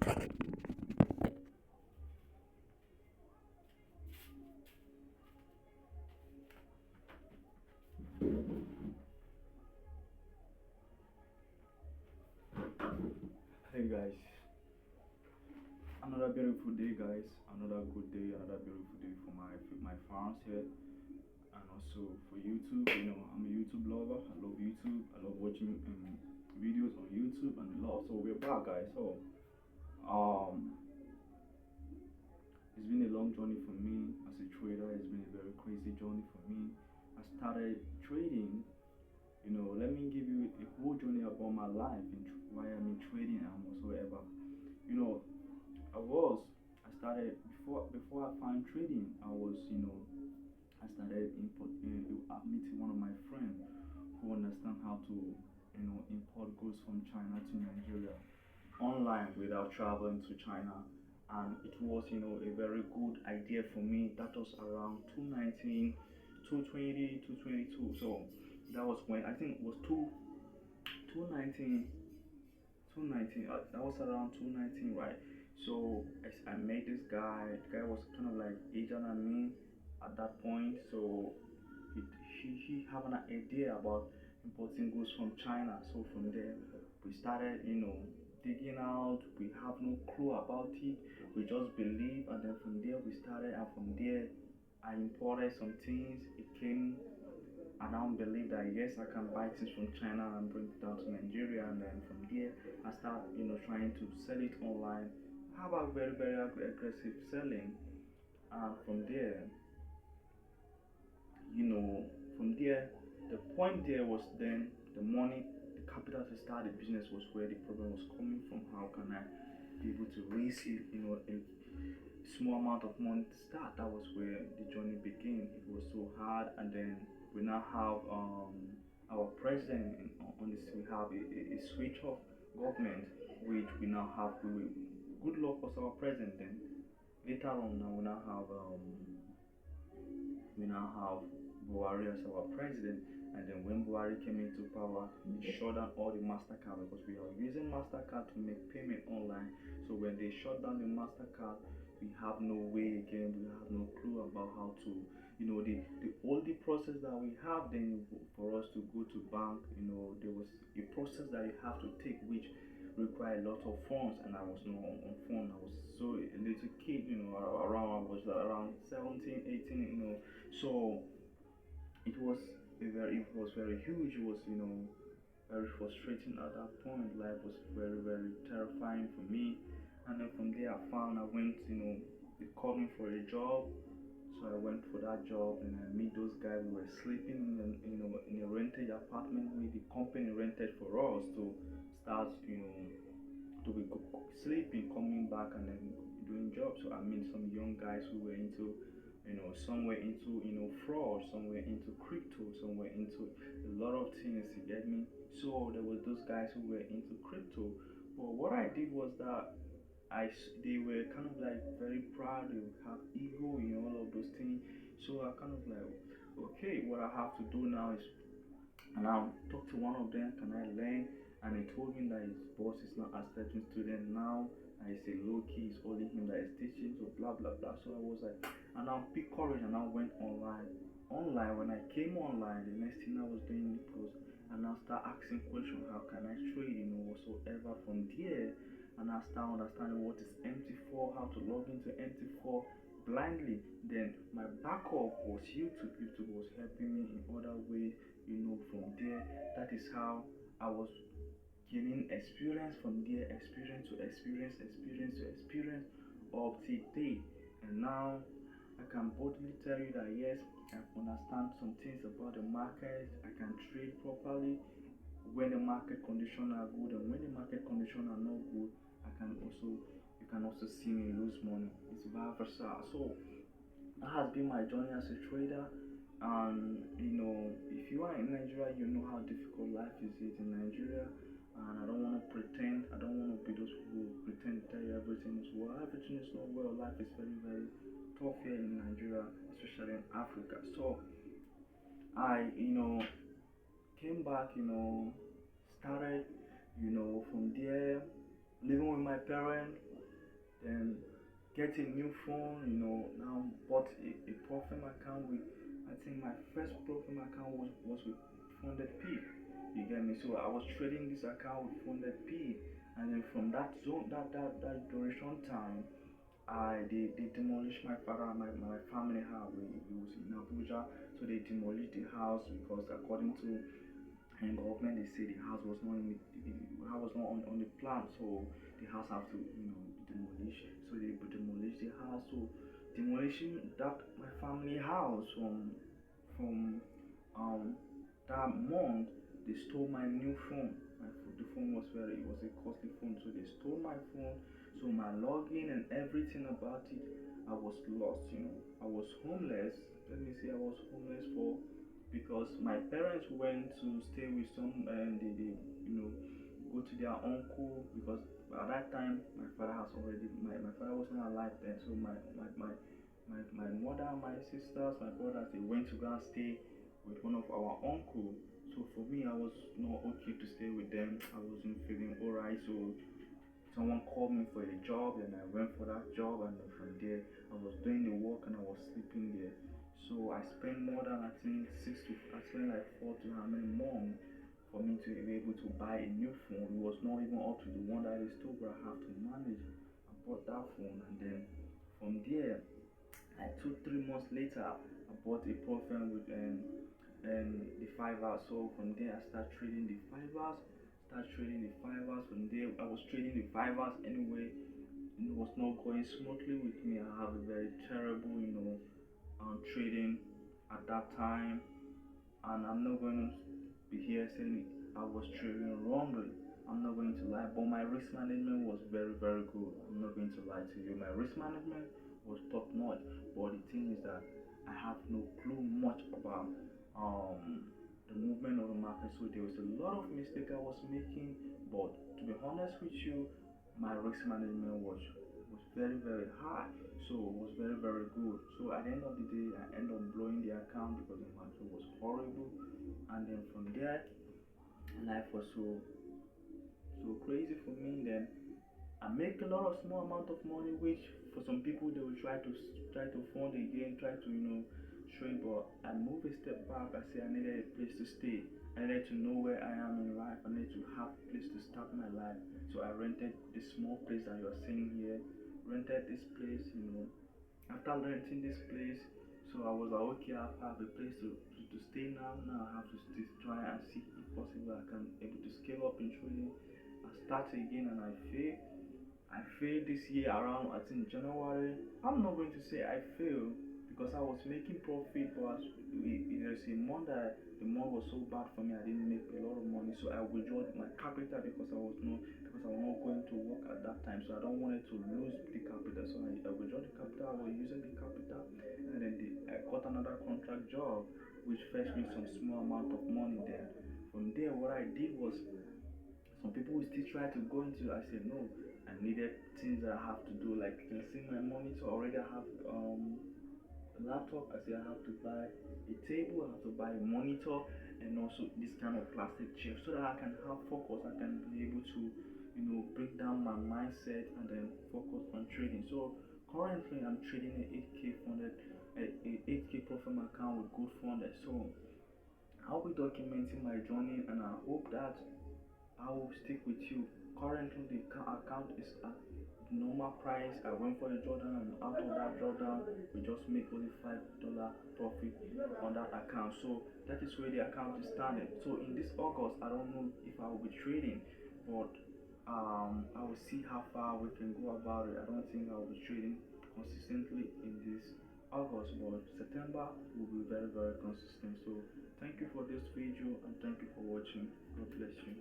Hey guys, another beautiful day, guys. Another good day, another beautiful day for my fans here, and also for YouTube. I'm a YouTube lover. I love YouTube. I love watching videos on YouTube and a lot. So we're back, guys. So um, it's been a long journey for me as a trader. It's been a very crazy journey for me. I started trading. Let me give you a whole journey about my life and why I'm in trading and whatsoever. You know, I was. I started before I found trading. I started meeting one of my friends who understand how to import goods from China to Nigeria online without traveling to China. And it was a very good idea for me. That was around 219, 220, 222. So that was when I think it was 219 219. That was around 219, right? So I met this guy. The guy was kind of like aged than me at that point. So he, he have an idea about importing goods from China. So from there, we started, digging out. We have no clue about it. We just believe, and then from there we started, and from there I imported some things. It came I now believe that yes, I can buy things from China and bring it down to Nigeria, and then from there I start, trying to sell it online. Have a very very aggressive selling, and from there, you know, from there, the point there was then the money, the capital to start the business was where the problem was coming from. How can I be able to raise it, a small amount of money to start? That was where the journey began. It was so hard, and then we now have our president on this. We have a switch of government, which we now have. Good luck was our president. Then later on, now we now have Buhari as our president. And then when Buhari came into power, he shut down all the Mastercard because we are using Mastercard to make payment online. So when they shut down the Mastercard, we have no way again. We have no clue about how to, the only process that we have then for us to go to bank. There was a process that you have to take which require a lot of funds, and I was not on phone. I was so a little kid, around I was around 17, 18, so it was very huge. It was very frustrating at that point. Life was very very terrifying for me. And then from there I went, they called me for a job. So I went for that job, and I meet those guys. We were sleeping in a rented apartment with the company rented for us to start, to be sleeping, coming back, and then doing jobs. So I meet some young guys who were into, somewhere into, fraud, somewhere into crypto, somewhere into a lot of things. You get me? So there was those guys who were into crypto. But what I did was that they were kind of like very proud. They have ego, all of those things. So I kind of like, okay, what I have to do now is, and I talked to one of them. Can I learn? And he told me that his boss is not accepting student now. And he said low key is only him that is teaching. So blah blah blah. So I was like, and I picked courage and I went online. Online, when I came online, the next thing I was doing was, and I start asking questions. How can I trade? Whatsoever. From there, and I start understanding what is MT4, how to log into MT4 blindly. Then my backup was YouTube. YouTube was helping me in other ways. From there, that is how I was gaining experience. From there, experience to experience, experience to experience, up to date. And now I can boldly tell you that yes, I understand some things about the market. I can trade properly when the market conditions are good, and when the market conditions are not good, you can also see me lose money. It's vice versa. So that has been my journey as a trader. And if you are in Nigeria, you know how difficult life is in Nigeria. And I don't want to pretend. I don't want to be those people who pretend to tell you everything is well. Everything is not well. Life is very very tough here in Nigeria, especially in Africa. So I came back. Started. From there, living with my parents, then get a new phone, now bought a Profim account with, I think my first Profim account was with Funded P. You get me? So I was trading this account with Funded P, and then from that zone, that duration time, they demolished my father and my family house. It was in Abuja, so they demolished the house because according to and government they say the house was not the house was not on the plan, so the house have to demolish. So they demolish the house. So demolishing that my family house from that month, they stole my new phone. The phone was it was a costly phone, so they stole my phone. So my login and everything about it, I was lost. I was homeless. Let me say I was homeless for because my parents went to stay with some and they go to their uncle because at that time my father has already my father was not alive then, so my mother, my sisters, my brothers, they went to go and stay with one of our uncle. So for me, I was not okay to stay with them. I wasn't feeling alright, so someone called me for a job and I went for that job, and then from there I was doing the work and I was sleeping there. So I spent more than, I think, I spent like 4 to how many months for me to be able to buy a new phone. It was not even up to the one that is still, but I have to manage. I bought that phone, and then from there, like 2 3 months later, I bought a Profile with the 5 hours. So from there I start trading the 5 hours. Start trading the 5 hours. From there I was trading the 5 hours anyway. It was not going smoothly with me. I have a very terrible, trading at that time, and I'm not going to be here saying I was trading wrongly. I'm not going to lie, but my risk management was very, very good. I'm not going to lie to you. My risk management was top notch, but the thing is that I have no clue much about the movement of the market. So there was a lot of mistake I was making, but to be honest with you, my risk management was very, very high, so it was very, very good. So at the end of the day, I ended up blowing the account because the market was horrible, and then from there life was so crazy for me. Then I make a lot of small amount of money, which for some people they will try to fund again, try to shrink. But I move a step back. I say I needed a place to stay. I needed to know where I am in life. I needed to have a place to start my life. So I rented this small place that you're seeing here. Rented this place. After renting this place, so I was like, okay, I have a place to stay now. Now I have to try and see if possible I can able to scale up in trading. I start again and I failed this year around, I think, January. I'm not going to say I failed because I was making profit, but there's a month that the month was so bad for me. I didn't make a lot of money, so I withdrew my capital because I was not going to work at that time. So I don't wanted to lose the capital, so I withdrew the capital. I was using the capital, and then I got another contract job, which fetched me some small amount of money. Then from there, what I did was some people will still try to go into. I said no. I needed things that I have to do. Like you can see my monitor already. I have a laptop. I said I have to buy a table. I have to buy a monitor and also this kind of plastic chair so that I can have focus. I can be able to break down my mindset and then focus on trading. So currently I'm trading a 8k funded a 8k profit account with good funded. So I'll be documenting my journey, and I hope that I will stick with you. Currently, the account is at the normal price. I went for the drawdown, and out of that drawdown, we just make only $5 profit on that account. So that is where the account is standing. So in this August, I don't know if I will be trading, but I will see how far we can go about it. I don't think I will be trading consistently in this August, but September will be very, very consistent. So thank you for this video and thank you for watching. God bless you.